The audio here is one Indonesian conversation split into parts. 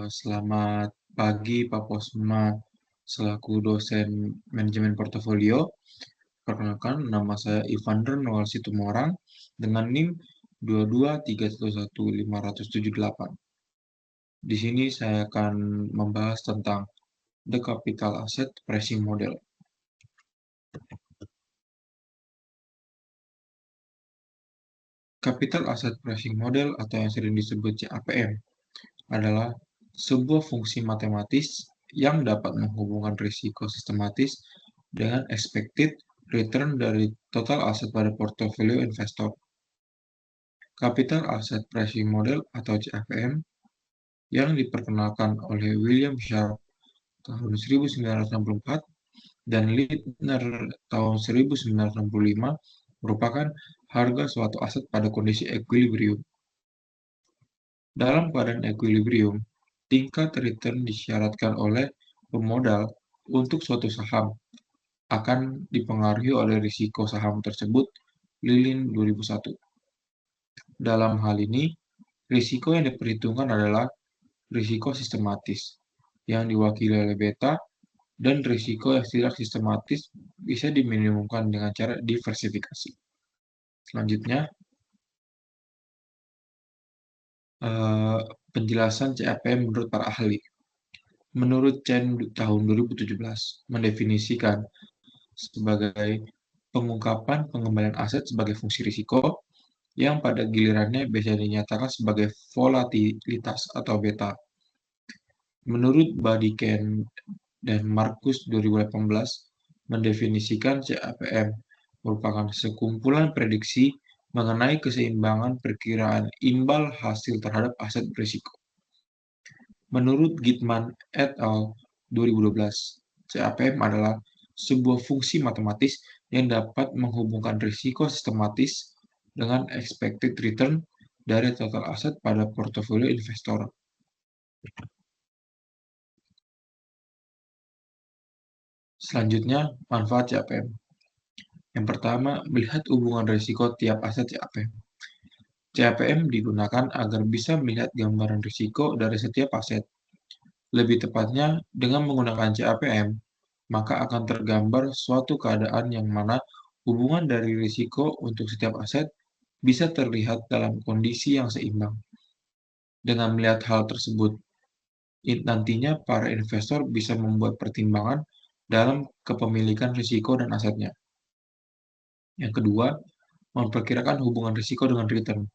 Selamat pagi Pak Posma, selaku dosen manajemen portofolio. Perkenalkan, nama saya Ivander Noel Situmorang dengan NIM 223111578. Di sini saya akan membahas tentang The Capital Asset Pricing Model. Capital Asset Pricing Model atau yang sering disebut CAPM adalah sebuah fungsi matematis yang dapat menghubungkan risiko sistematis dengan expected return dari total aset pada portofolio investor. Capital Asset Pricing Model atau CAPM yang diperkenalkan oleh William Sharpe tahun 1964 dan Lindner tahun 1965 merupakan harga suatu aset pada kondisi equilibrium. Dalam keadaan equilibrium, tingkat return disyaratkan oleh pemodal untuk suatu saham akan dipengaruhi oleh risiko saham tersebut lilin 2001. Dalam hal ini, risiko yang diperhitungkan adalah risiko sistematis yang diwakili oleh beta dan risiko yang tidak sistematis bisa diminimumkan dengan cara diversifikasi. Selanjutnya, penjelasan CAPM menurut para ahli. Menurut Chen tahun 2017, mendefinisikan sebagai pengungkapan pengembalian aset sebagai fungsi risiko yang pada gilirannya bisa dinyatakan sebagai volatilitas atau beta. Menurut Badiken dan Markus 2018, mendefinisikan CAPM merupakan sekumpulan prediksi mengenai keseimbangan perkiraan imbal hasil terhadap aset berisiko. Menurut Gitman et al. 2012, CAPM adalah sebuah fungsi matematis yang dapat menghubungkan risiko sistematis dengan expected return dari total aset pada portofolio investor. Selanjutnya, manfaat CAPM. Yang pertama, melihat hubungan risiko tiap aset CAPM. CAPM digunakan agar bisa melihat gambaran risiko dari setiap aset. Lebih tepatnya, dengan menggunakan CAPM, maka akan tergambar suatu keadaan yang mana hubungan dari risiko untuk setiap aset bisa terlihat dalam kondisi yang seimbang. Dengan melihat hal tersebut, nantinya para investor bisa membuat pertimbangan dalam kepemilikan risiko dan asetnya. Yang kedua, memperkirakan hubungan risiko dengan return.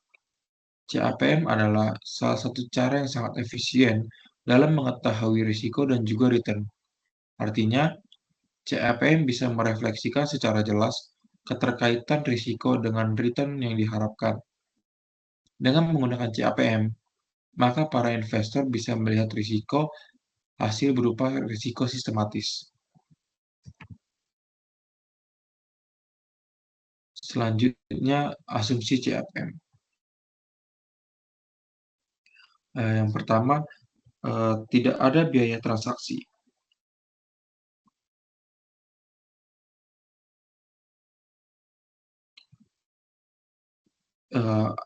CAPM adalah salah satu cara yang sangat efisien dalam mengetahui risiko dan juga return. Artinya, CAPM bisa merefleksikan secara jelas keterkaitan risiko dengan return yang diharapkan. Dengan menggunakan CAPM, maka para investor bisa melihat risiko hasil berupa risiko sistematis. Selanjutnya, asumsi CAPM. Yang pertama, tidak ada biaya transaksi.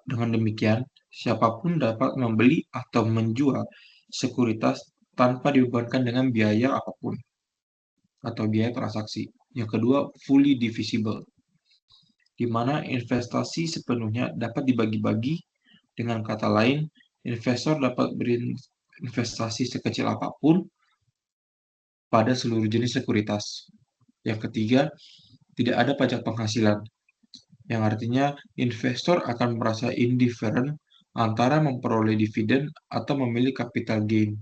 Dengan demikian, siapapun dapat membeli atau menjual sekuritas tanpa dibebankan dengan biaya apapun atau biaya transaksi. Yang kedua, fully divisible, di mana investasi sepenuhnya dapat dibagi-bagi. Dengan kata lain, investor dapat berinvestasi sekecil apapun pada seluruh jenis sekuritas. Yang ketiga, tidak ada pajak penghasilan, yang artinya investor akan merasa indifferent antara memperoleh dividen atau memilih capital gain.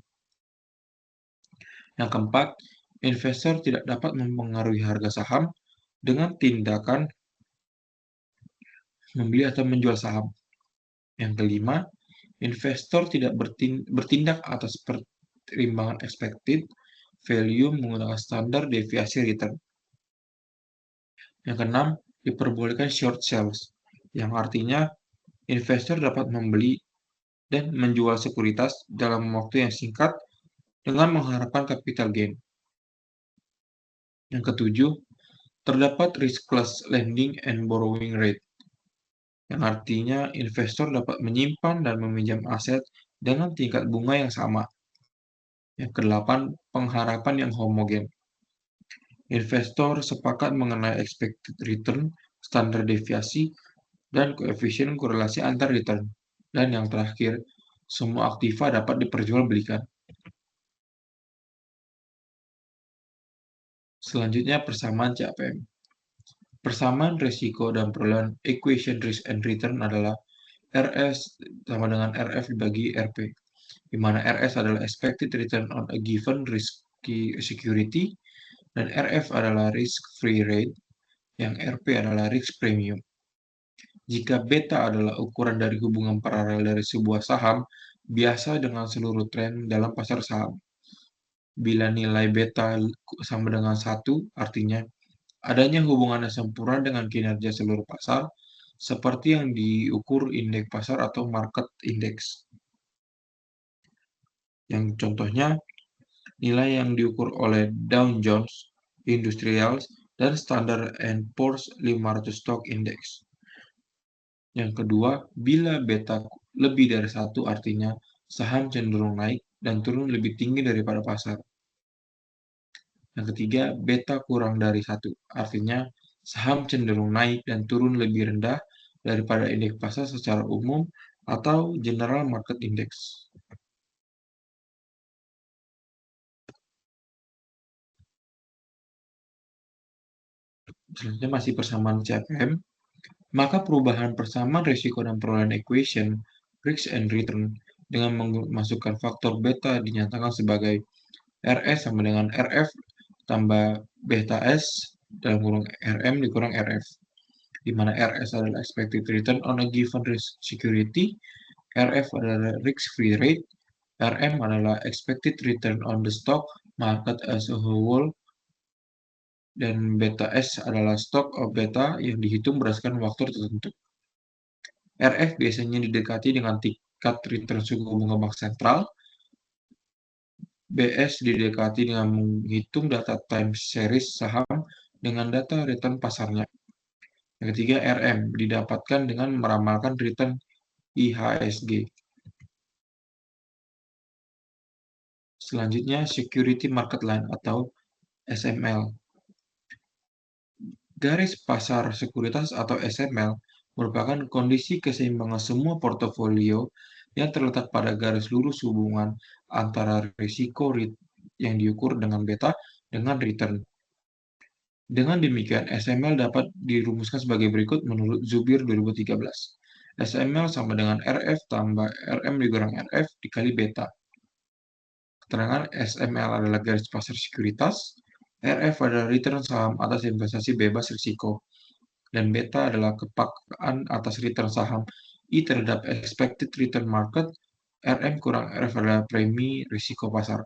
Yang keempat, investor tidak dapat mempengaruhi harga saham dengan tindakan membeli atau menjual saham. Yang kelima, investor tidak bertindak atas pertimbangan expected value menggunakan standar deviasi return. Yang keenam, diperbolehkan short sales, yang artinya investor dapat membeli dan menjual sekuritas dalam waktu yang singkat dengan mengharapkan capital gain. Yang ketujuh, terdapat riskless lending and borrowing rate, yang artinya investor dapat menyimpan dan meminjam aset dengan tingkat bunga yang sama. Yang kedelapan, pengharapan yang homogen. Investor sepakat mengenai expected return, standar deviasi, dan koefisien korelasi antar return. Dan yang terakhir, semua aktiva dapat diperjualbelikan. Selanjutnya, persamaan CAPM. Persamaan risiko dan perolehan equation risk and return adalah RS sama dengan RF dibagi RP, di mana RS adalah expected return on a given risky security, dan RF adalah risk-free rate, yang RP adalah risk premium. Jika beta adalah ukuran dari hubungan paralel dari sebuah saham, biasa dengan seluruh tren dalam pasar saham. Bila nilai beta sama dengan 1, artinya adanya hubungan yang sempurna dengan kinerja seluruh pasar, seperti yang diukur indeks pasar atau market index. Yang contohnya, nilai yang diukur oleh Dow Jones Industrials dan Standard and Poor's 500 Stock Index. Yang kedua, bila beta lebih dari 1 artinya saham cenderung naik dan turun lebih tinggi daripada pasar. Yang ketiga, beta kurang dari 1 artinya saham cenderung naik dan turun lebih rendah daripada indeks pasar secara umum atau general market index. Selanjutnya masih persamaan CFM, maka perubahan persamaan risiko dan perolehan equation risk and return dengan memasukkan faktor beta dinyatakan sebagai RS sama dengan RF tambah beta S dalam kurung RM dikurang RF, di mana RS adalah expected return on a given risk security, RF adalah risk-free rate, RM adalah expected return on the stock market as a whole, dan beta S adalah stock of beta yang dihitung berdasarkan waktu tertentu. RF biasanya didekati dengan tingkat return suku bunga bank sentral. BS didekati dengan menghitung data time series saham dengan data return pasarnya. Yang ketiga, RM didapatkan dengan meramalkan return IHSG. Selanjutnya, Security Market Line atau SML. Garis pasar sekuritas atau SML merupakan kondisi keseimbangan semua portofolio yang terletak pada garis lurus hubungan antara risiko yang diukur dengan beta dengan return. Dengan demikian, SML dapat dirumuskan sebagai berikut menurut Zubir 2013. SML sama dengan RF tambah RM dikurang RF dikali beta. Keterangan SML adalah garis pasar sekuritas, RF adalah return saham atas investasi bebas risiko, dan beta adalah kepekaan atas return saham I terhadap expected return market, RM kurang RF adalah premi risiko pasar.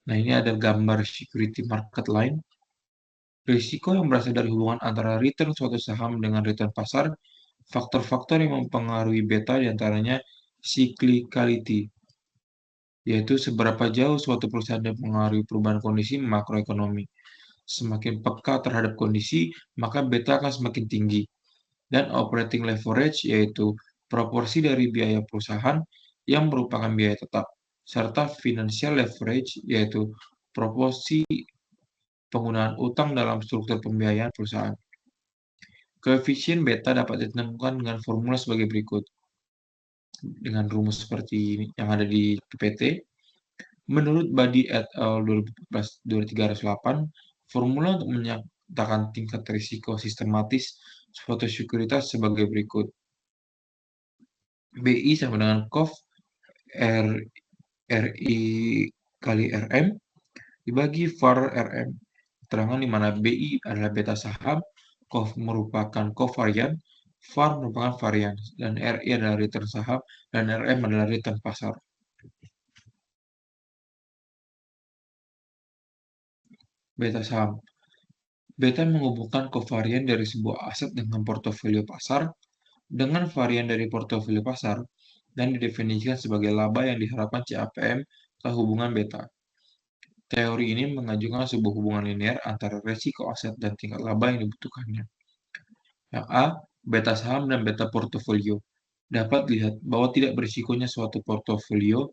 Nah, ini ada gambar security market line. Risiko yang berasal dari hubungan antara return suatu saham dengan return pasar, faktor-faktor yang mempengaruhi beta diantaranya cyclicality, yaitu seberapa jauh suatu perusahaan mempengaruhi perubahan kondisi makroekonomi. Semakin peka terhadap kondisi, maka beta akan semakin tinggi. Dan operating leverage, yaitu proporsi dari biaya perusahaan yang merupakan biaya tetap, serta financial leverage, yaitu proporsi penggunaan utang dalam struktur pembiayaan perusahaan. Koefisien beta dapat ditentukan dengan formula sebagai berikut. Dengan rumus seperti ini yang ada di PPT. Menurut Badi et al. 2014-2308, formula untuk menyatakan tingkat risiko sistematis suatu sekuritas sebagai berikut. BI sama dengan COF RI kali RM dibagi VAR RM. Keterangan di mana BI adalah beta saham, COF merupakan covarian, VAR merupakan varian, dan RI adalah return saham, dan RM adalah return pasar. Beta saham. Beta menghubungkan covarian dari sebuah aset dengan portofolio pasar dengan varian dari portofolio pasar dan didefinisikan sebagai laba yang diharapkan CAPM atau hubungan beta. Teori ini mengajukan sebuah hubungan linear antara resiko aset dan tingkat laba yang dibutuhkannya. Yang A, beta saham dan beta portofolio. dapat lihat bahwa tidak berisikonya suatu portofolio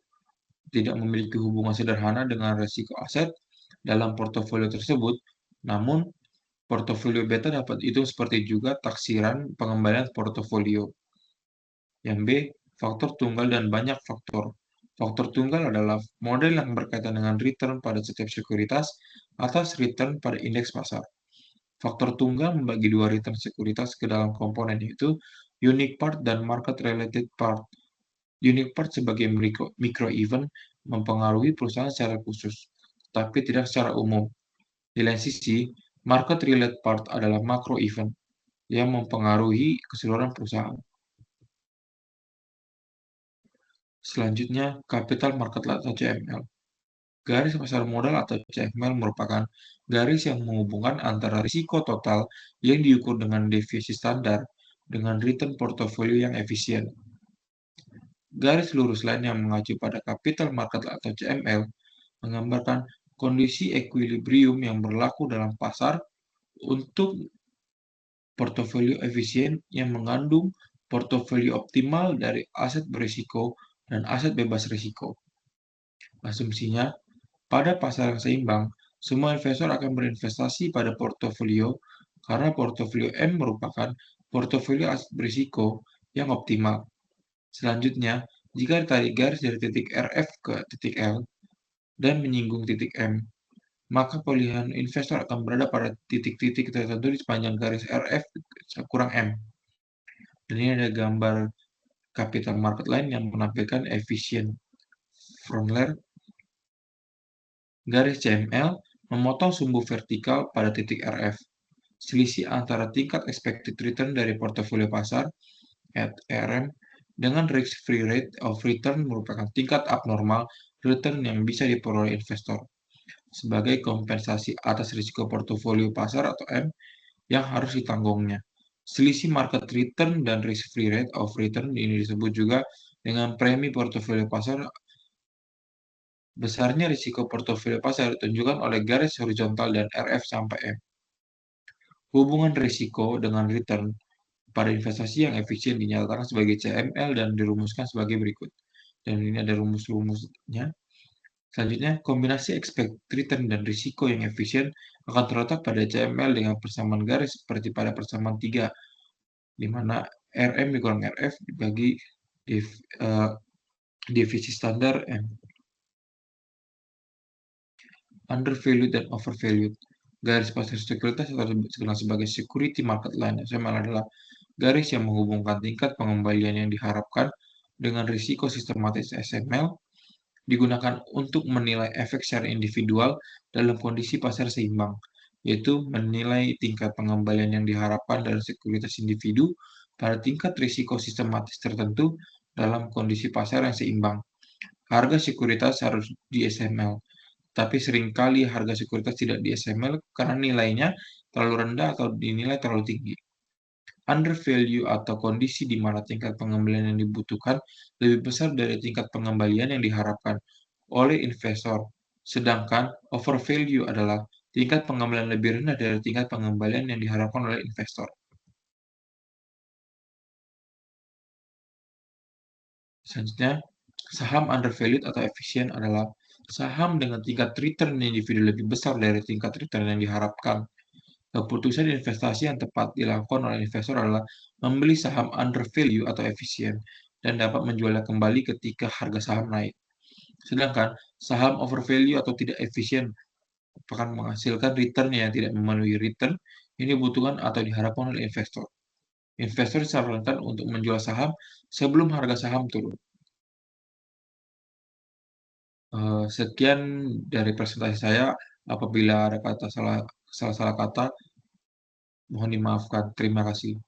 tidak memiliki hubungan sederhana dengan risiko aset dalam portofolio tersebut, namun portofolio beta dapat itu seperti juga taksiran pengembalian portofolio. Yang B, faktor tunggal dan banyak faktor. Faktor tunggal adalah model yang berkaitan dengan return pada setiap sekuritas atas return pada indeks pasar. Faktor tunggal membagi dua return sekuritas ke dalam komponen, yaitu unique part dan market related part. Unique part sebagai micro event mempengaruhi perusahaan secara khusus, tapi tidak secara umum. Di lain sisi, market related part adalah macro event yang mempengaruhi keseluruhan perusahaan. Selanjutnya, capital market atau CML. Garis pasar modal atau CML merupakan garis yang menghubungkan antara risiko total yang diukur dengan deviasi standar dengan return portofolio yang efisien. Garis lurus lain yang mengacu pada capital market atau CML menggambarkan kondisi equilibrium yang berlaku dalam pasar untuk portofolio efisien yang mengandung portofolio optimal dari aset berisiko dan aset bebas risiko. Asumsinya, pada pasar yang seimbang, semua investor akan berinvestasi pada portofolio karena portofolio M merupakan portofolio aset berisiko yang optimal. Selanjutnya, jika ditarik garis dari titik RF ke titik L dan menyinggung titik M, maka pilihan investor akan berada pada titik-titik tertentu di sepanjang garis RF kurang M. Dan ini ada gambar capital market lain yang menampilkan efisien Frontlayer. Garis CML memotong sumbu vertikal pada titik RF. Selisih antara tingkat expected return dari portofolio pasar (RM) dengan risk-free rate of return merupakan tingkat abnormal return yang bisa diperoleh investor sebagai kompensasi atas risiko portofolio pasar atau M yang harus ditanggungnya. Selisih market return dan risk-free rate of return ini disebut juga dengan premi portofolio pasar. Besarnya risiko portofolio pasar ditunjukkan oleh garis horizontal dan RF sampai M. Hubungan risiko dengan return pada investasi yang efisien dinyatakan sebagai CML dan dirumuskan sebagai berikut. Dan ini ada rumus-rumusnya. Selanjutnya, kombinasi expected return dan risiko yang efisien akan terletak pada CML dengan persamaan garis seperti pada persamaan 3, di mana RM dikurang RF dibagi divisi standar M. Undervalued dan overvalued. Garis pasar sekuritas atau dikenal sebagai security market line (SML) adalah garis yang menghubungkan tingkat pengembalian yang diharapkan dengan risiko sistematis. SML digunakan untuk menilai efek secara individual dalam kondisi pasar seimbang, yaitu menilai tingkat pengembalian yang diharapkan dari sekuritas individu pada tingkat risiko sistematis tertentu dalam kondisi pasar yang seimbang. Harga sekuritas harus di SML, tapi seringkali harga sekuritas tidak di SML karena nilainya terlalu rendah atau dinilai terlalu tinggi. Undervalue atau kondisi di mana tingkat pengembalian yang dibutuhkan lebih besar dari tingkat pengembalian yang diharapkan oleh investor. Sedangkan overvalue adalah tingkat pengembalian lebih rendah dari tingkat pengembalian yang diharapkan oleh investor. Selanjutnya, saham undervalued atau efisien adalah saham dengan tingkat return individu lebih besar dari tingkat return yang diharapkan. Keputusan investasi yang tepat dilakukan oleh investor adalah membeli saham undervalue atau efisien dan dapat menjualnya kembali ketika harga saham naik. Sedangkan saham overvalue atau tidak efisien akan menghasilkan return yang tidak memenuhi return yang dibutuhkan atau diharapkan oleh investor. Investor disarankan untuk menjual saham sebelum harga saham turun. Sekian dari presentasi saya. Apabila ada kata salah kata, mohon dimaafkan. Terima kasih.